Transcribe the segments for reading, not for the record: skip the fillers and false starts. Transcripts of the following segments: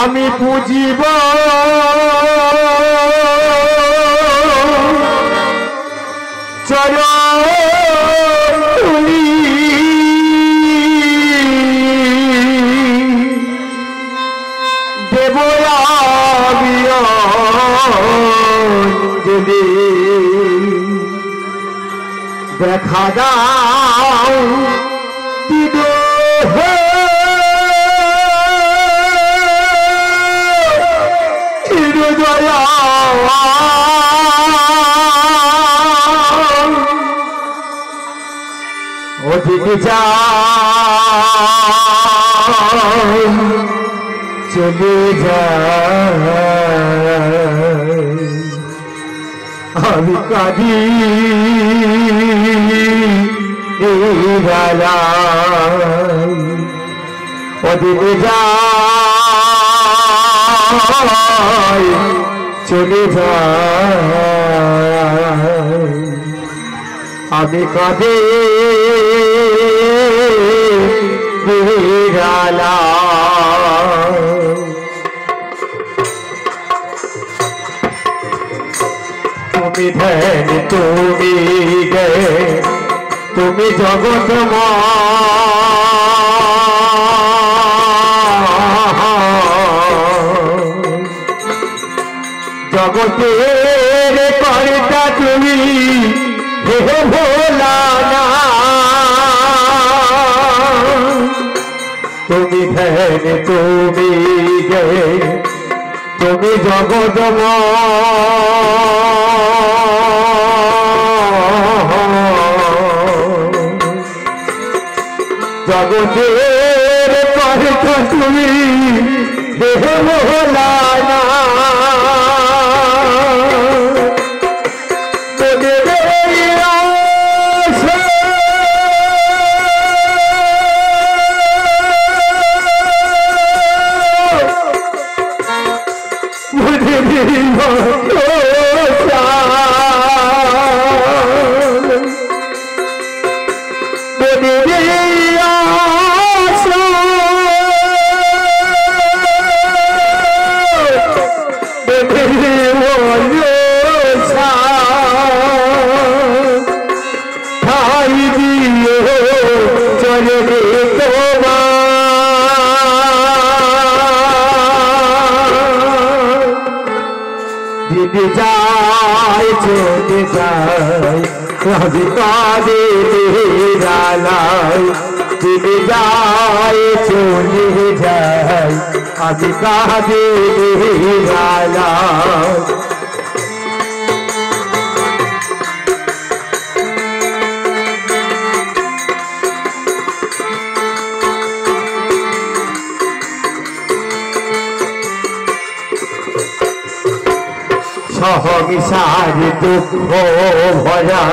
আমি পুজিব চরণ ধুলি দেব আমি অঞ্জলি দেখা দাও ওদিকে যাই চলে যাই আমি কাঁদি ওদিকে যাই চলে যাই আমি কাঁদি তুমি ধন তুমি গে তুমি জগৎ জগতের কর্তা তুমি হে ভোলা না তুমি ধন তুমি গে তুমি জগৎ জগতের কর্তা তুমি হে ভোলা না দিদি যায় চলে যায় রাজি কাজে দিদি যায় চলে যায় আজি কাজে সহমিশার দুঃখ ভরা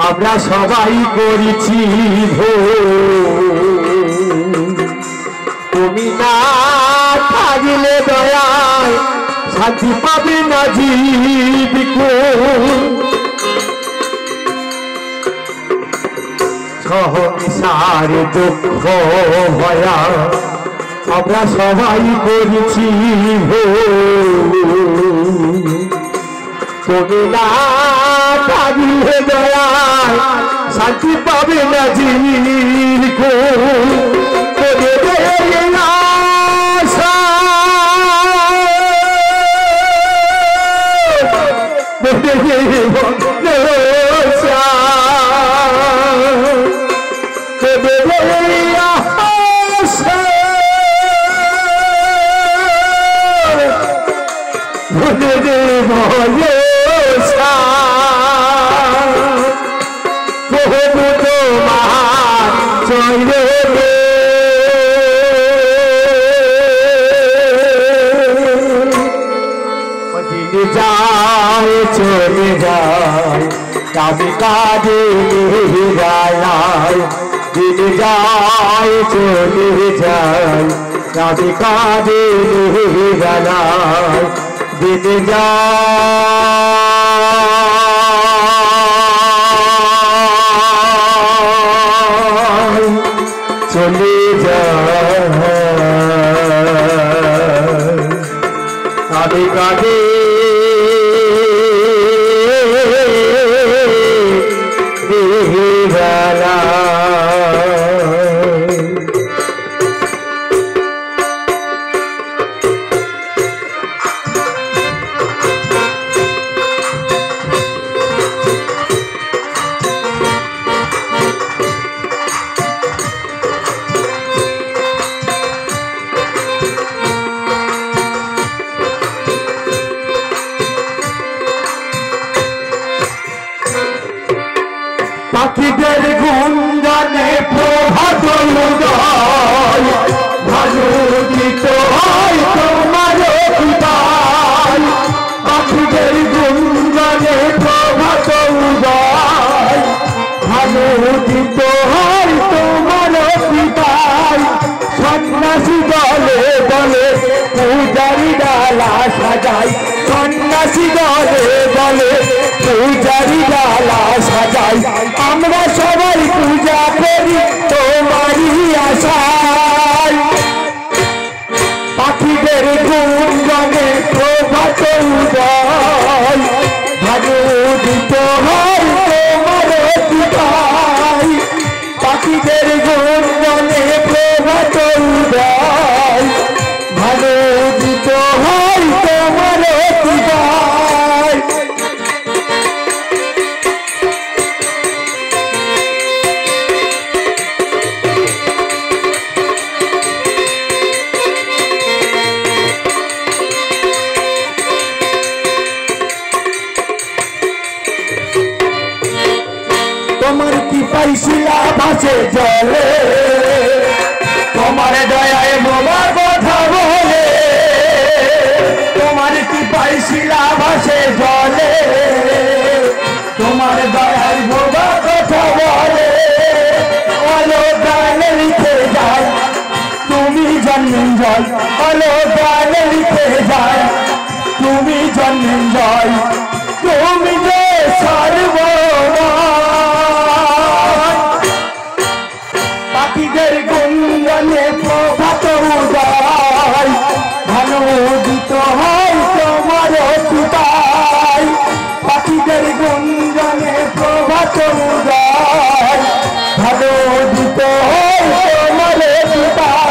আমরা সবাই করেছি তুমি না থাকলে দয়ায় শান্তি পাবে না জীবিকা সহমিশার দুঃখ ভরা আমরা সবাই করেছি তুমি না থাকলে দয়ায় শান্তি পাবে না জীবিকা যায় চলে যায় আমি কাজে দিন যায় চলে যায় আমি কাজে দিন যায় চলে যায় কাঁদে বেলা পাখিদের গুঞ্জনে প্রভাত উদয় ভানুদিত হয় তোমার পিতায় পাখিদের গুঞ্জনে প্রভাত উদয় ভানুদিত হয় তোমার পিতায় সন্ন্যাসী দলে দলে পূজারি ডালা সাজায় সন্ন্যাসী দলে দলে পূজারি ডালা সাজাই আমরা সবাই পূজা করি তোমারই আশায় পাখিদের গুঞ্জনে প্রভাত উদয় ভানুদিত হয় তোমার পিতায় পাখিদের গুঞ্জনে প্রভাত উদয় ভানুদিত হয় তোমার পিতায় তোমার কি পাইছিলা ভাসে জলে তোমার দয়ায় বোমার কথা বলে তোমার কি পাইছিলা ভাসে জলে তোমার দয়ায় বোমার কথা বলে আলো গানে লিখে যায় তুমি জন্মঞ্জয় আলো গানে লিখে যায় তুমি জন্মঞ্জয় তুমি যে সর্বদা পাখিদের গুঞ্জনে প্রভাত উদয় ভানুদিত হয় তোমার পিতায় পাখিদের গুঞ্জনে প্রভাত উদয় ভানুদিত হয় তোমার পিতায়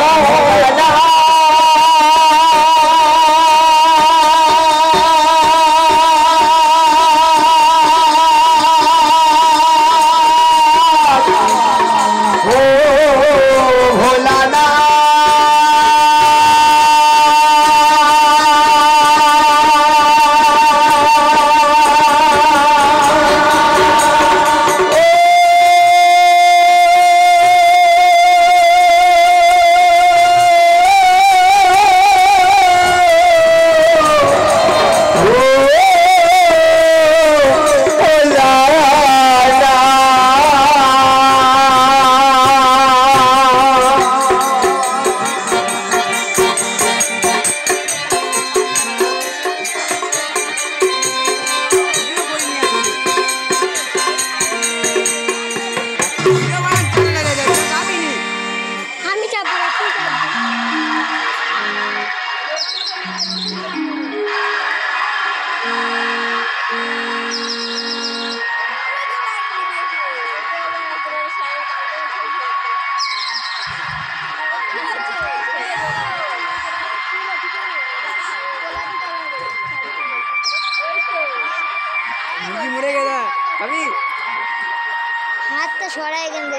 हाथ तो छोड़ा है गंदे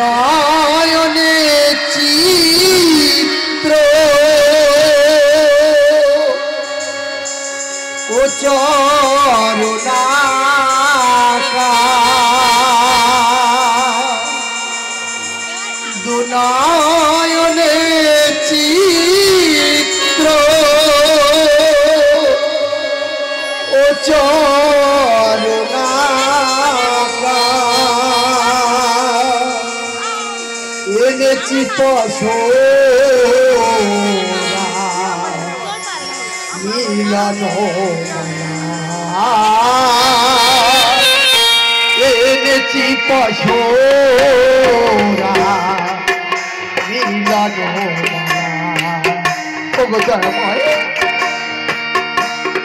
নয়নে চিত্র ও চরণাকা দুনয়নে চিত্র ও চরণাকা এনেছি মিলন এনেছি পশোরা মিলন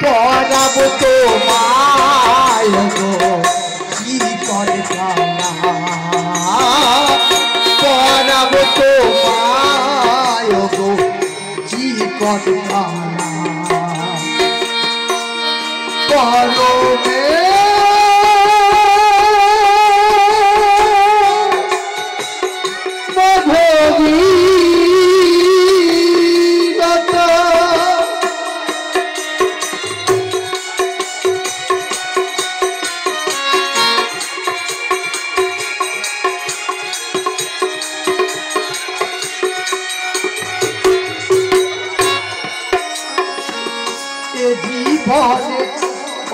পরাব তোমায় গো কি করে পরাব তোমায় গো কি করে পরমে জীবনে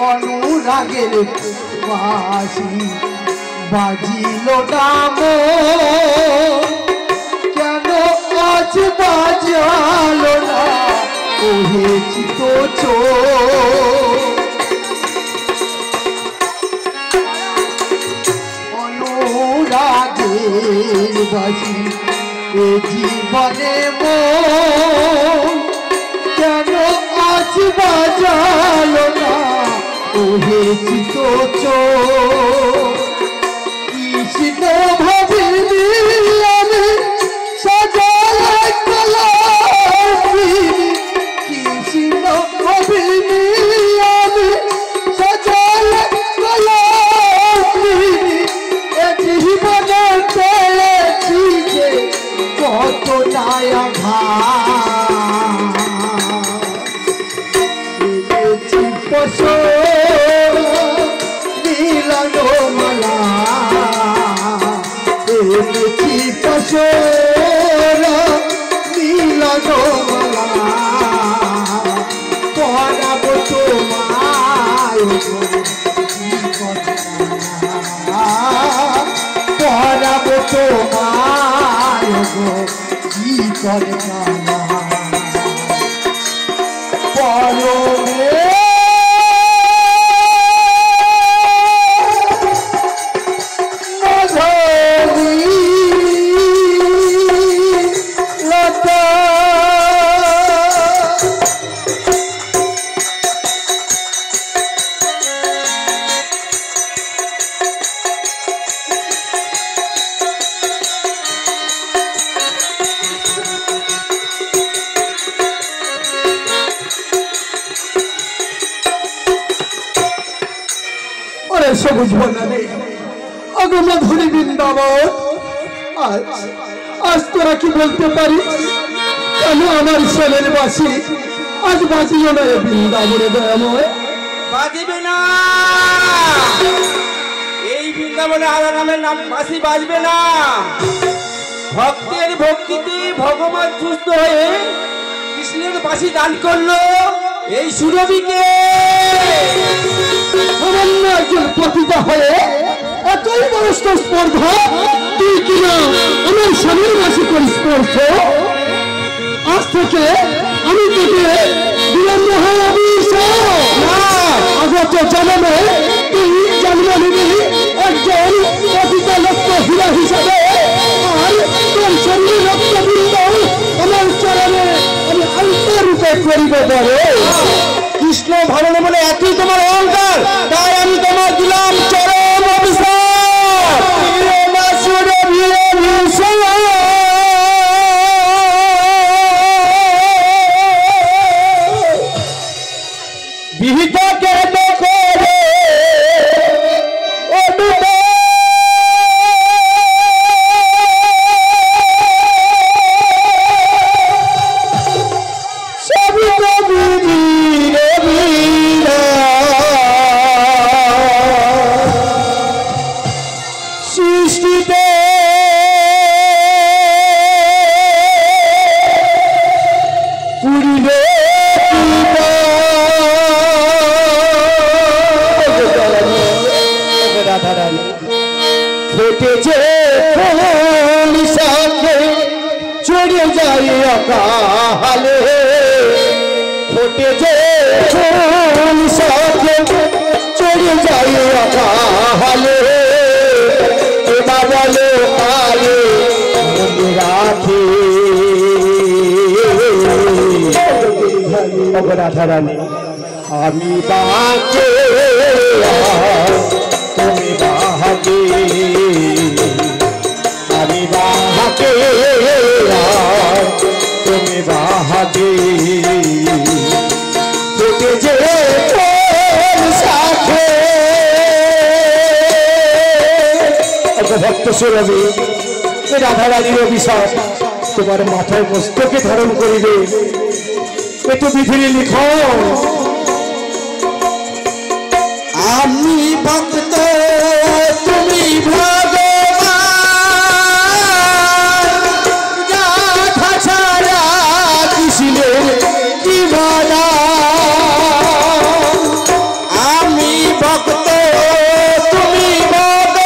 অনুরাগের বাঁশি বাজিল নাম কেন আজ বাজালো না ওহেছি তো অনুরাগের বাঁশি এ জীবনে কেন আজ বাজালো না ওহেছি তো কৃষ্ণ ভাবিনি আমি সাজালে কৃষ্ণ ভাবিনি আমি সাজালে জীবনে পেয়েছি যে কত নায়া মিলন মালা এনেছি পশোরা মিলন মালা পরাব তোমায় পরাব তোমায় কি করে পরমে সবুজ বনালে অগমধুরী বৃন্দাবন আজ তোরা কি বলতে পারি কেন আমার ছেলের বাসি আজ বাজিও না বৃন্দাবনে দয়াময় বাজিবে না এই বৃন্দাবনে আলাদা নামের নাম বাসি বাজবে না ভক্তের ভক্তিতে ভগবান সুস্থ হয়ে কৃষ্ণের বাসি দান করলো এই সুরভিকে সামান্য একজন পতিতা হয়ে এতই বড় স্পর্ধা তুই কিনা আমার স্বামীর বাসি করিস স্পর্শ আজ থেকে আমি তোকে বিলম্ব হয়ে আগত জন্মে তুই জন্ম নিবি একজন পতিতা লক্ষ্য হীরা হিসাবে আর তোর শরীর রক্তবৃন্দ আমার চরণে আমি আন্তরূপে করিব বলে কৃষ্ণ ভালো বলে এতই তোমার অহংকার তাই আমি তোমার দিলাম চরম অভিশাপ বিহিতকে ফুল শাখে চড়ে যায় অকালে ফোটে যে ফুল শাখে চড়ে যায় অকালে এবার বলো আয়ে মনে রাখে রাধারানী আমি বাঁকে তুমি বাঁকে আমি বাঁকে তুমি বাঁকে তোকে যে সাথে ভক্ত সুরভি রাধারানীর অভিশাপ তোমার মাথায় মস্তকে ধারণ করিবে একটু বিধির লিখন আমি ভক্ত তুমি ভগবান রাধা ছাড়া কৃষ্ণের কি বলা আমি ভক্ত তুমি ভগবান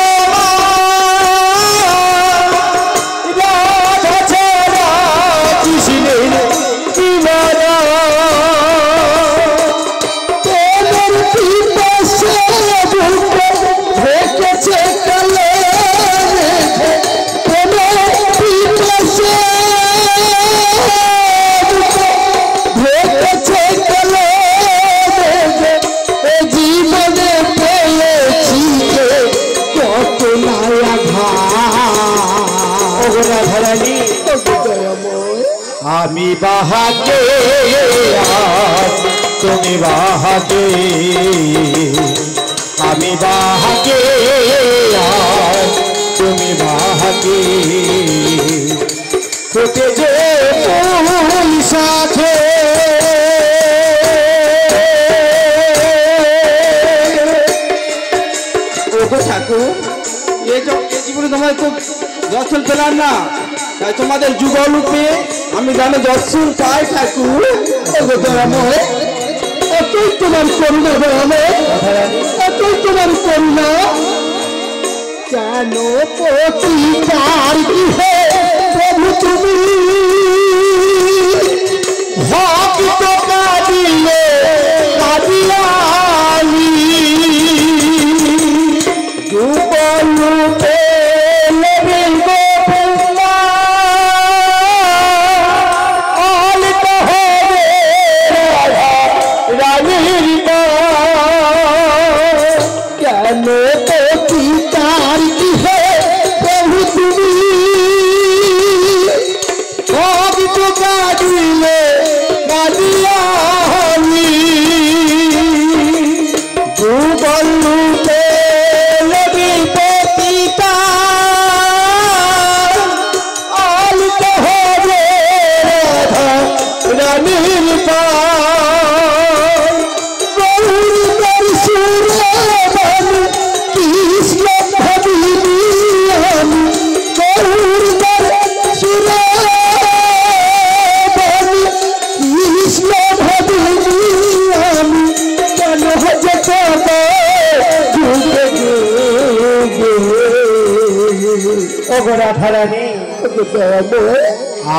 রাধা ছাড়া কৃষ্ণের কি বলা আমি বাহাকে তুমি বাহাকে আমি বাহাকে তুমি বাহাকে তোকে যে ফুল সাথে ওগো ঠাকুর এই জীবনে তোমার খুব দর্শন পেলাম না তাই তোমাদের যুগলূপে আমি জানো দর্শন পাই ঠাকুর এতই তোমার করুণা এতই তোমার করুণা কেন প্রতিকার গৃহে প্রভু তুমি ভক্ত কাঁদিলে কাঁদিয়ালি যুগলূপে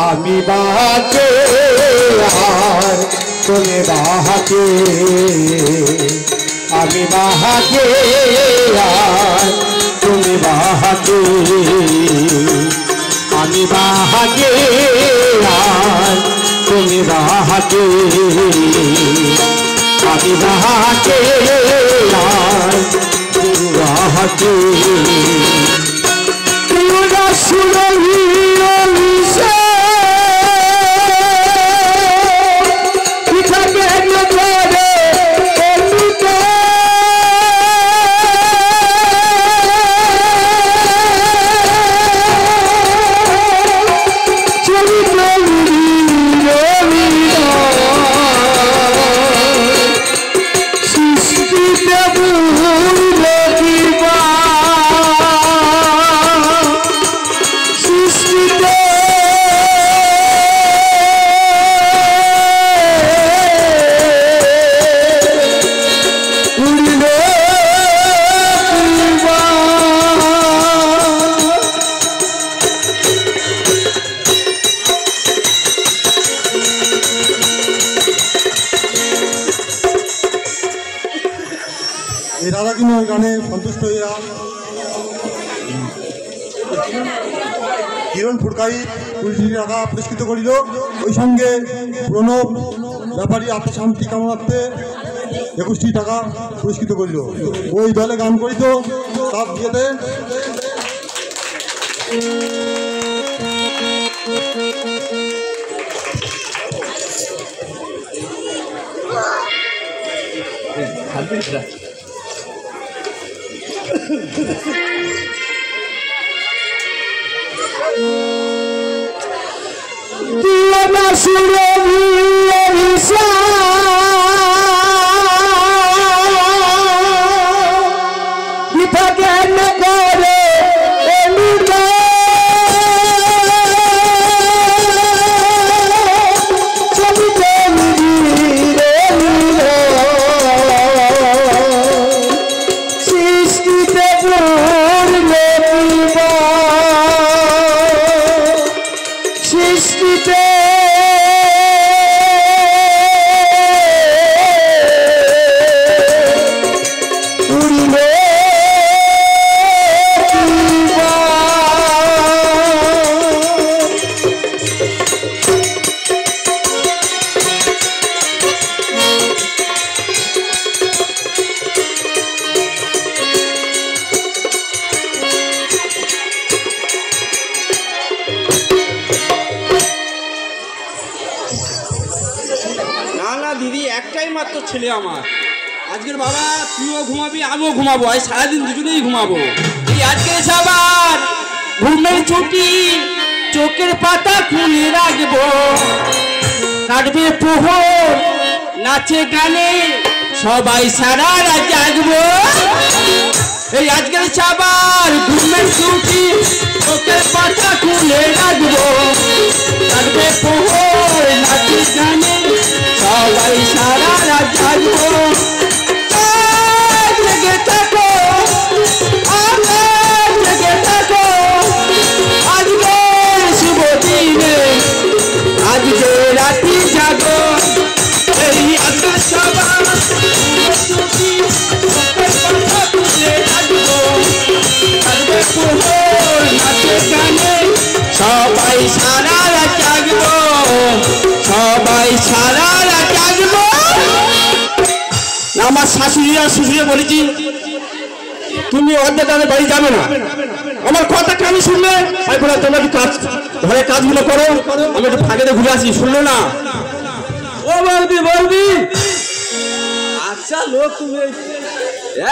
আমি বাঁকে আর তুমি বাঁকে আমি বাঁকে আর তুমি বাঁকে আমি বাঁকে আর তুমি বাঁকে আমি বাঁকে আর তুমি বাঁকে এই রাধাকৃষ্ণ গানে সন্তুষ্ট হইয়া কিরণ ফুটকাই 20 টাকা পুরস্কৃত করিল। ওই সঙ্গে প্রণব ব্যাপারী আত্মশান্তি কামনার্থে 21 টাকা পুরস্কৃত করিল। ওই দলে গান করিত তার বিয়েতে ছেলে আমার আজকের বাবা তুইও ঘুমাবি আমিও ঘুমাবো আজ সারাদিন দুজনেই ঘুমাবো। এই আজকে সবার ঘুমের ছুটি চোখের পাতা খুলে রাখবো কাটবে প্রহর নাচে গানে সবাই সারা রাত জাগবো। এই আজকের সবার ঘুমের ছুটি চোখের পাতা খুলে রাখবো কাটবে প্রহর নাচে গানে সবাই সারা রাত জাগবো। জেগে থাকো জেগে থাকো আজকে শুভ দিনে আজকে রাতি জাগো। এই আজকে সবার নাচে গানে সবাই সারা রাত জাগবো সবাই সারা রাত জাগবো। আমার শাশুড়ি আর শ্বশুরে বলেছি তুমি অর্ধেক আমি বাড়ি যাবে না আমার কথা কানে শুনলে তারপরে তোমরা একটু কাজ ঘরে কাজগুলো করো আমি একটু ফাঁকে ঘুরে আসি শুনলো না। ও বৌদি বৌদি আচ্ছা লোক তুমি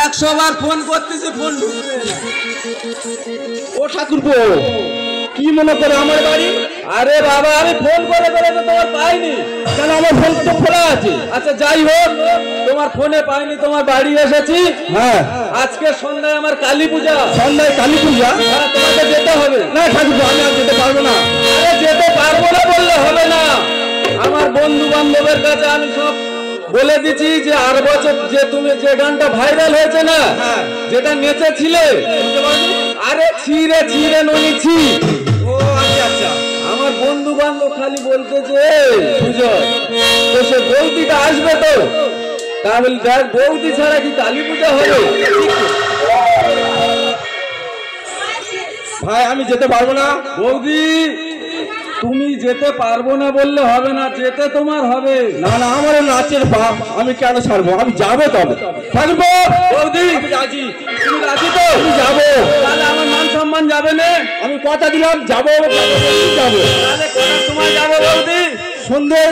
100 বার ফোন করতেছে ফোন ঢুকবে না। ও ঠাকুরপো কি মনে করে আমার বাড়ি? আরে বাবা আমি ফোন করে করে তো তোমার পাইনি কেন আমার ফোন তো খোলা আছে। আচ্ছা যাই হোক তোমার ফোনে পাইনি তোমার বাড়ি এসেছি। হ্যাঁ আজকে সন্ধ্যায় আমার কালী পূজা। সন্ধ্যায় কালী পূজা? হ্যাঁ তোমাকে যেতে হবে। না ঠাকুরপো আমি আর যেতে পারবো না। আরে যেতে পারবো না বললে হবে না আমার বন্ধু বান্ধবের কাছে আমি সব বলে দিচ্ছি যে আর বছর যে তুমি যে গানটা ভাইরাল হয়েছে না যেটা নেচেছিলে আরে ছিঁড়ে ছিঁড়ে নইছি। ও আচ্ছা আচ্ছা আমার বন্ধু বান্ধব খালি বলতেছে পুজো তো সে বৌদিটা আসবে তো তাহলে দেখ বৌদি ছাড়া কি কালী পূজা হবে? ভাই আমি যেতে পারবো না। বৌদি তুমি যেতে পারবো না বললে হবে না যেতে তোমার হবে। না না আমার নাচের বাপ আমি কেন ছাড়বো আমি যাবো তবে থাকবো। বৌদি রাজি তুমি রাজি তো? আমি যাবো তাহলে আমার মান সম্মান যাবে না আমি কথা দিলাম যাবো যাবো। তাহলে কটার সময় যাবো বৌদি? সন্ধ্যে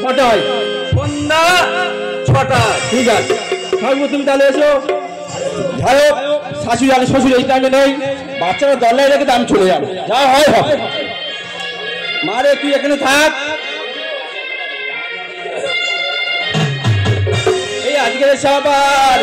6টায়। সন্ধ্যা 6টা ঠিক আছে থাকবো তুমি তাহলে এসো। যাই হোক শাশুড়ি আর শ্বশুর এই টাইমে নেই বাচ্চারা দলে রেখে আমি চলে যাবো যা হয় হবে। মারে তুই এখানে থাক। এই আজকের সবার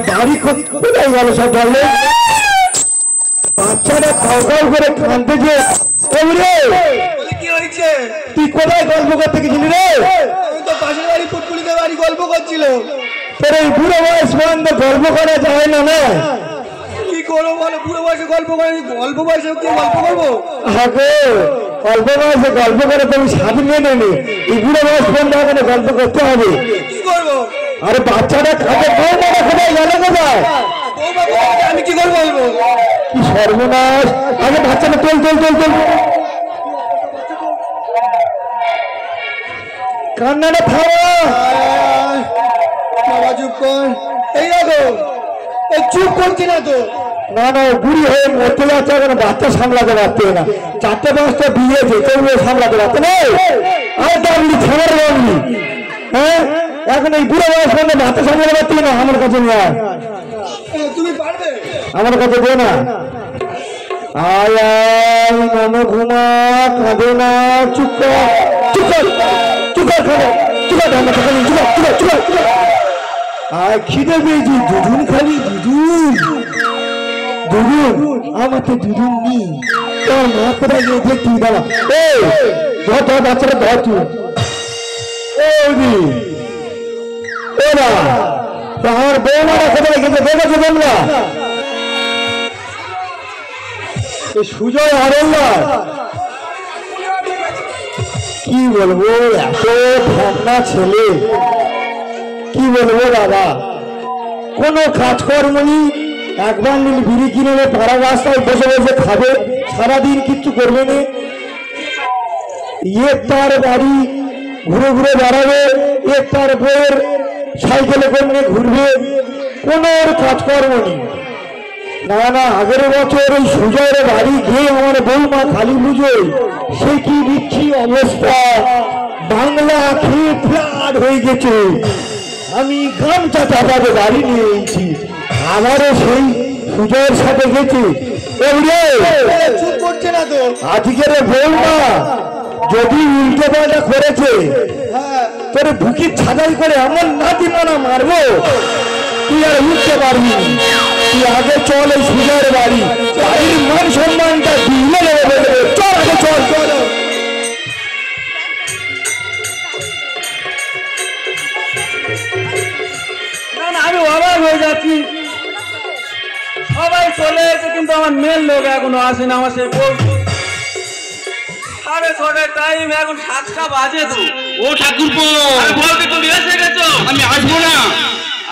বাড়ি কোথায় গেল সব বললে? বাচ্চারা খাও খাও করে কাঁদতেছে। কি হয়েছে? তুই কোথায় গল্প করতে গেছিলি রে? আমি তো পাশের বাড়ি পুটপুলিদের বাড়ি গল্প করছিল। তোর এই বুড়ো বয়স পর্যন্ত গল্প করা যায় না? না কি করবো বলো, বুড়ো বয়সে গল্প করে? অল্প বয়সে কি গল্প করবো? আগে অল্প বয়সে গল্প করে তুমি স্বাধীন মেনে নি, এই বুড়ো বয়স পর্যন্ত এখানে গল্প করতে হবে। কি করবো? আরে বাচ্চারা খাবে, বৌমারা কোথায় গেল? কোথায়? আমি কি করবো বলবো? কি সর্বনাশ! আগে বাচ্চাটা তোল তোল তোল তোল, কান্নাটা থামা। বাবা চুপ কর। এই দেখো, এই চুপ করছি না তো। না না, বুড়ি হয়ে মরতে যাচ্ছে, এখন বাচ্চা সামলাতে পারতে না। 4-5টা বিয়ে যেতে সামলাতে পারতে না। আর দাবলি থামার দাবলি, হ্যাঁ এখন এই বুড়ো বয়স পর্যন্ত বাচ্চা সামলাতে পারতে না। আমার কাছে নিয়ে তুমি পারবে? আমার কাছে দে না। আয় আয় নানো, ঘুমা, কাঁদে না, চুপ কর চুপ কর চুপ কর, খাবে চুপ কর, ঠান্ডা থাকা চুপ কর চুপ কর চুপ কর। আর খিদে পেয়েছি, দুধুন খালি, দুধুন দুধুন। আমার তো দুধুন নেই, তোর মা কোথায় গিয়ে দেখি দাঁড়া। এই ধর ধর বাচ্চাটা ধর তুই। ওরা আমার বৌমারা কোথায় গেছে দেখেছো তোমরা? সুজয় হারল্লার কি বলবো, এত ঠান্ডা ছেলে, কি বলবো দাদা। কোনো কাজকর্ম নেই, একবার নীল বিড়ি কিনে পাড়া রাস্তায় বসে বসে খাবে, সারাদিন কিচ্ছু করবে না। তার বাড়ি ঘুরে ঘুরে বেড়াবে, তার বইয়ের সাইকেলে করে ঘুরবে, কোনো কাজকর্ম নেই। না না, আগের বছর ওই সুজয়ের বাড়ি গিয়ে আমার বৌমা কালী পুজোয় সে কি দিচ্ছি অবস্থা, বাংলা খেয়ে ফ্ল্যাট হয়ে গেছে। আমি গামছা চাপাতে বাড়ি নিয়েছি, আবারও সেই সুজয়ের সাথে গেছি। চুপ করছে না তো। আজকের বৌমা যদি উল্টো পাল্টা করেছে, তোর বুকি ছাদাই করে এমন নাতি মানা মারবো, তুই আর উঠতে পারবি। তুই আগে চল এই সুজয়ের বাড়ি, বাড়ির মান সম্মানটা দিলে নেবে। চল আগে চল চল। না না, আমি অবাক হয়ে যাচ্ছি। সবাই চলে এসে কিন্তু আমার মেন লোক এখনো আসে না। আমার সেই বলছি 6:30 টাইম, এখন 7টা বাজে তো। ও ঠাকুরপো, বলতে তুমি এসে গেছো? আমি আসবো না।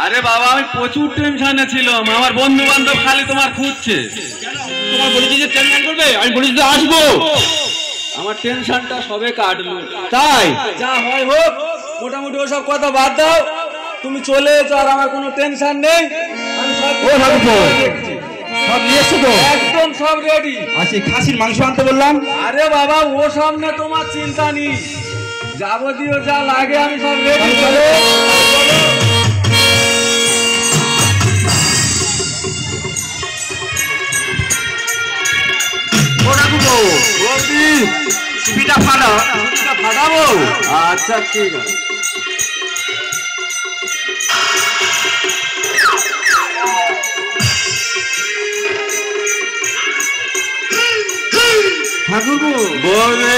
আরে বাবা, আমি প্রচুর টেনশনে ছিলাম, আমার বন্ধু বান্ধব খালি তোমার খুঁজছে। তোমার বলেছি যে টেনশন করবে, আমি বলেছি তো আসবো। আমার টেনশনটা সবে কাটলো। তাই যা হয় হোক, মোটামুটি ওসব কথা বাদ দাও। তুমি চলে এসো, আর আমার কোনো টেনশন নেই। আমি সব ও ঠাকুরপো, সব নিয়ে এসছো তো? একদম সব রেডি। আচ্ছা, খাসির মাংস আনতে বললাম। আরে বাবা, ও সব না তোমার চিন্তা নেই, যাবতীয় যা লাগে আমি সব রেডি। চলো ও ঠাকুরপো, বলছি টুপিটা ফাটাও। টুপিটা ফাটাবো? আচ্ছা ঠিক আছে। ঠাকুরপো বলবে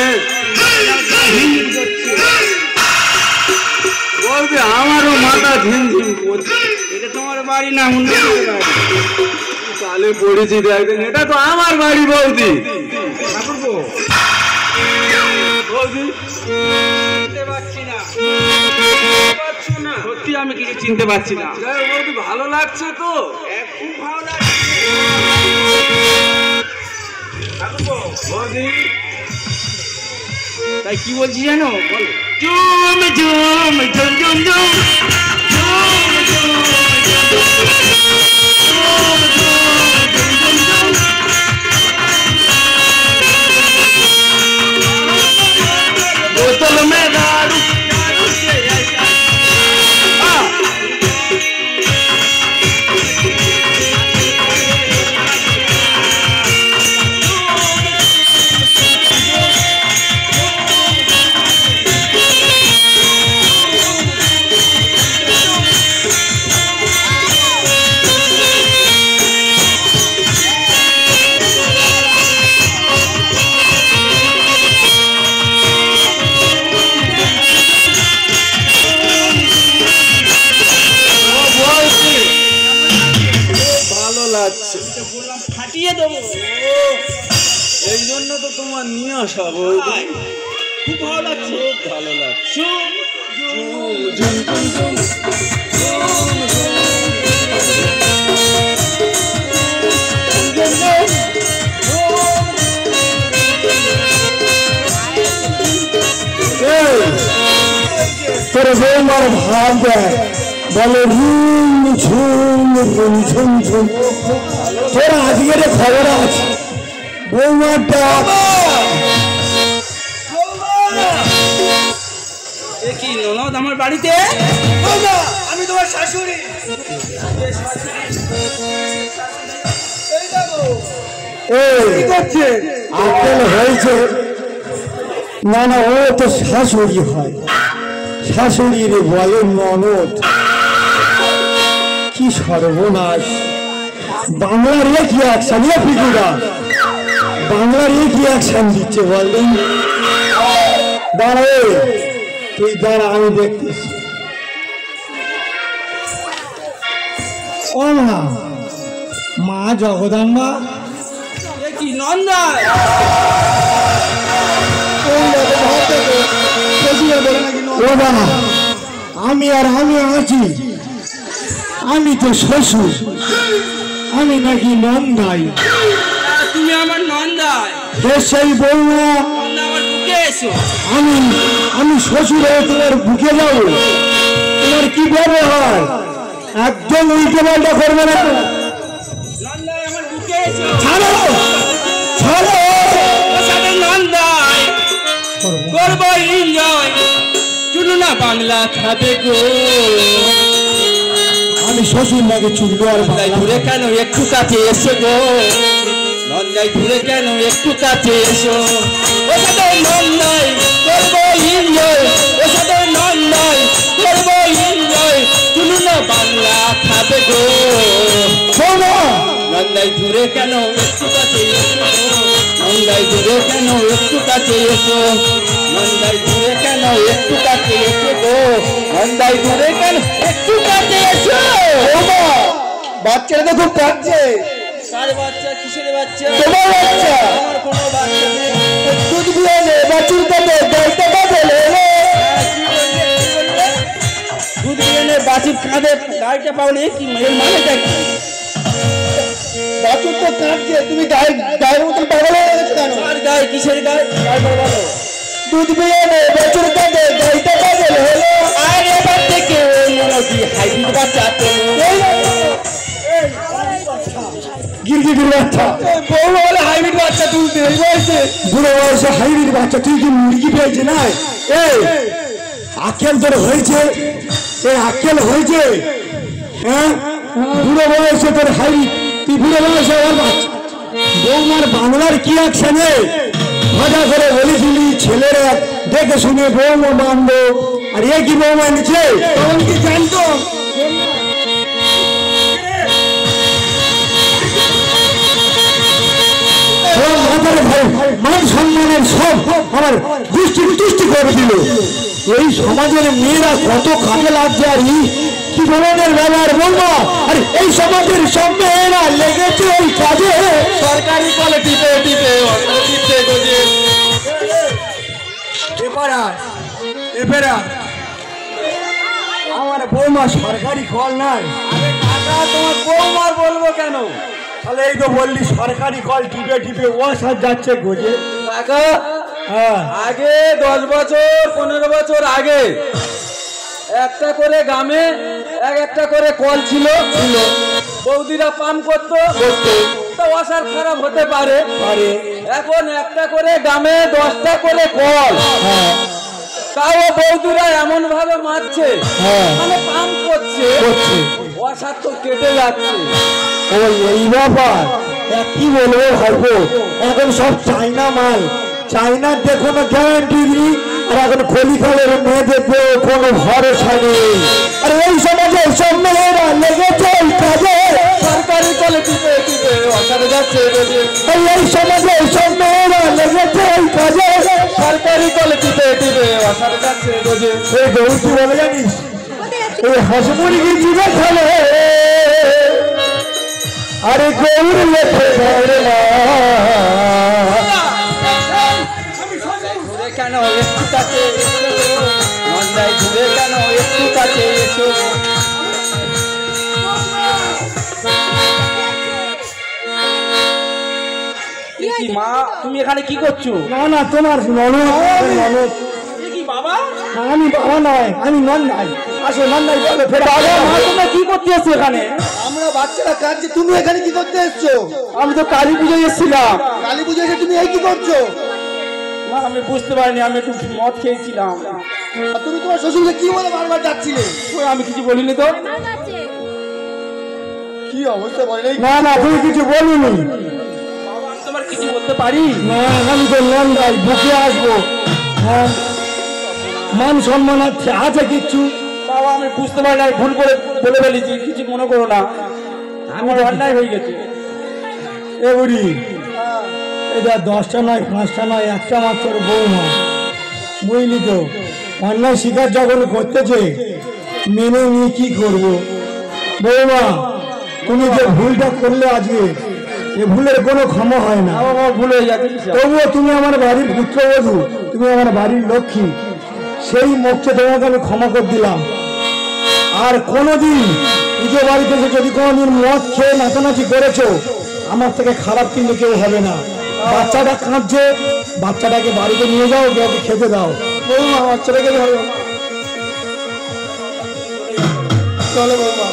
বলবে আমারও মাথা ঝিমঝিম করছে। এটা তোমার বাড়ি না অন্য বাড়ি? তাহলে পড়েছি দেখবেন, এটা তো আমার বাড়ি বৌদি। ঠাকুরপো বৌদি চিনতে পারছি না, পারছো না? সত্যি আমি কিছু চিনতে পারছি না। যাই হোক, বৌদি ভালো লাগছে তো? খুব ভালো লাগছে ঠাকুরপো। বৌদি তাই কি বলছি জানো? বলো। Zoom zoom zoom zoom zoom बोतल में दारू লাগছে। বললাম ফাটিয়ে দেবো। এই জন্য তো তোমার নিয়ে আসা বৌদি। খুব ভালো লাগছে। খুব ভালো লাগছে। তোর বৌমার ভাব দেয়, বলে ঝুম ঝুম ঝুম ঝুম ঝুম। তোর আজকের খবর আছে বৌমার ডাক। কি ননদ আমার বাড়িতে? আমি তোমার শাশুড়ি। কি করছে? আকেল হয়েছে না? না, ও তো শাশুড়ি হয়। শাশুড়ির বলে ননদ। কি সর্বনাশ! বাংলার কি অ্যাকশন, ফিগুরা বাংলার কি অ্যাকশন দিচ্ছে বললেন? দাঁড়া, তুই দাঁড়া, আমি দেখতেছি। ও মা, মা জগদম্বা। কি নন্দা? ও বাবা, আমি আছি। আমি তো শ্বশুর, আমি নাকি নন্দাই। তুমি আমার নন্দাই? সেই বৌমা নন্দা আমার বুকে এসো। আমি শ্বশুর হয়ে তোমার বুকে যাবো? তোমার কি ব্যবহার? একদম উল্টো পাল্টা করবে না। নন্দা আমার বুকে এসো। ছাড়ো ছাড়ো। নন্দাই করবো এনজয়, চুনু না বাংলা খাবে গো। আমি শ্বশুর নাকি চুলবো? আর ঘুরে কেন একটু কাছে এসো গো। নন্দাই ঘুরে কেন একটু কাছে এসো। ও সাথে নন্দাই করবো এনজয়, ও সাথে নন্দাই করবো এনজয়, চুনু না বাংলা খাবে গো। নন্দাই ঘুরে কেন একটু কাছে এসো। নন্দাই ঘুরে কেন একটু কাছে এসো। নন্দাই ঘুরে কেন একটু কাছে এসো গো। নন্দাই ঘুরে কেন একটু কাছে এসো। বাচ্চারা তো খুব কাঁদছে। কার বাচ্চা? কিসের বাচ্চা? তোমার বাচ্চা। আমার কোনো বাচ্চা নেই। দুধ দিয়ে নে, বাছুর কাঁদে, গাইতে কাঁদে। দুধ দিয়ে নে, বাছুর কাঁদে, গাড়িটা পাও নি। কি এর মানেটা কি? বাছুর তো কাঁদছে, তুমি গায়ের মতন পাগল হয়ে গেছো কেন? আর গায়ে? কিসের গায়ে? গায়ে বলো। দুধ দিয়ে নে, বাছুর কাঁদে, গাইতে কাঁদে। আর এবার থেকে মনোজি হাইব্রিড বাচ্চা তো গিরগিটির বাচ্চা। বউ বলে হাইব্রিড বাচ্চা তুলতে এই বয়সে। বুড়ো বয়সে হাইব্রিড বাচ্চা, তুই কি মুরগি পেয়েছে না? এই আকেল তোর হয়েছে? এই আকেল হয়েছে? হ্যাঁ, বুড়ো বয়সে তোর হাইব্রিড, তুই বুড়ো বয়সে আমার বাচ্চা। বৌমার বাংলার কি অ্যাকশনে মজা করে বলেছিলি ছেলেরা দেখে শুনে বৌমা বাঁধবো, আর এ কি বৌমা নিচ্ছে? তখন কি জানতো? মান সম্মানের সব আমার দৃষ্টি করে দিল। এই সমাজের মেয়েরা কত কাজে লাগছে, আর কি ধরনের ব্যবহার বলবো। আর এই সমাজের সব মেয়েরা লেগেছে ওই কাজে। সরকারি কলে টিপে টিপে আমার বৌমা সরকারি কল নাই। তোমার বৌমার বলবো কেন? তাহলে এই তো বললি সরকারি কল টিপে টিপে ওয়াসার যাচ্ছে গোজে। কাকা, হ্যাঁ, আগে 10 বছর 15 বছর আগে একটা করে গ্রামে একটা করে কল ছিল। বৌদিরা পাম্প করতো, তা ওয়াসার খারাপ হতে পারে। এখন একটা করে গ্রামে 10টা করে কল। তাও বৌদিরা এমন ভাবে মারছে, মানে পাম্প করছে, ওয়াসার তো কেটে যাচ্ছে। এই ব্যাপার কি বলবো ভাইবো, এখন সব চাইনা মাল। চাইনার যে কোনো গ্যারান্টি নেই, আর এখন খলিখালের মেয়ে দেখবে কোনো ভরসা নেই। আর এই সমাজে সব মেয়েরা লেগেছে এই কাজে। সরকারি কলে টিপে টিপে ওয়াসারে যাচ্ছে। এই সমাজে সব মেয়েরা লেগেছে এই কাজে। সরকারি কলে টিপে টিপে ওয়াসারে যাচ্ছে। এই বউটি বলে জানিস, এই হাঁস মুরগি জীবে খেলে আরে গৌর লেখে ধরে মা ঘুরে কেন একটু কাছে এসো নন্দাই ঘুরে কেন একটু কাছে এসো কি মা তুমি এখানে কি করছো? না না তোমার ননদ ননদ কি বাবা? আমি বাবা নয়, আমি নন্দাই। আসো নন্দাই বলো ফের বাবা মা তোমরা কি করতে এসছো এখানে? আমরা বাচ্চারা কাঁদছে, তুমি এখানে কি করতে এসছো? আমি তো কালী পুজোয় এসেছিলাম। কালী পুজো এসে তুমি এই কি করছো? মা আমি বুঝতে পারিনি, আমি একটু মদ খেয়েছিলাম। আর তুমি তোমার শ্বশুরকে কি বলে বারবার ডাকছিলে? ওই আমি কিছু বলিনি তো। কি অবস্থা বলে নাই? না না তুমি কিছু বলিনি। বাবা আমি তোমার কিছু বলতে পারি? না আমি তো নন্দাই, বুকে আসবো। হ্যাঁ মান সম্মান আছে কিচ্ছু? বাবা আমি বুঝতে পারি না, ভুল করে বলে ফেলেছি, কিছু মনে করো না, আমার অন্যায় হয়ে গেছে। এ বুড়ি এটা 10টা নয় 5টা নয়, একটা মাত্র বৌমা, বুঝলি তো? অন্যায় শিকার যখন করতেছে মেনে নিয়ে কি করবো? বৌমা তুমি যে ভুলটা করলে আজকে, এ ভুলের কোনো ক্ষমা হয় না। আমার ভুল হয়ে যাচ্ছে। তবুও তুমি আমার বাড়ির পুত্রবধূ, তুমি আমার বাড়ির লক্ষ্মী, সেই মুখে তোমাকে আমি ক্ষমা করে দিলাম। আর কোনোদিন পুজো বাড়িতে যদি কোনোদিন মদ খেয়ে নাচানাচি করেছো, আমার থেকে খারাপ কিন্তু কেউ হবে না। বাচ্চাটা কাঁদছে, বাচ্চাটাকে বাড়িতে নিয়ে যাও, ওকে খেতে দাও। বৌমা বাচ্চাটাকে ধরো, চলো বৌমা।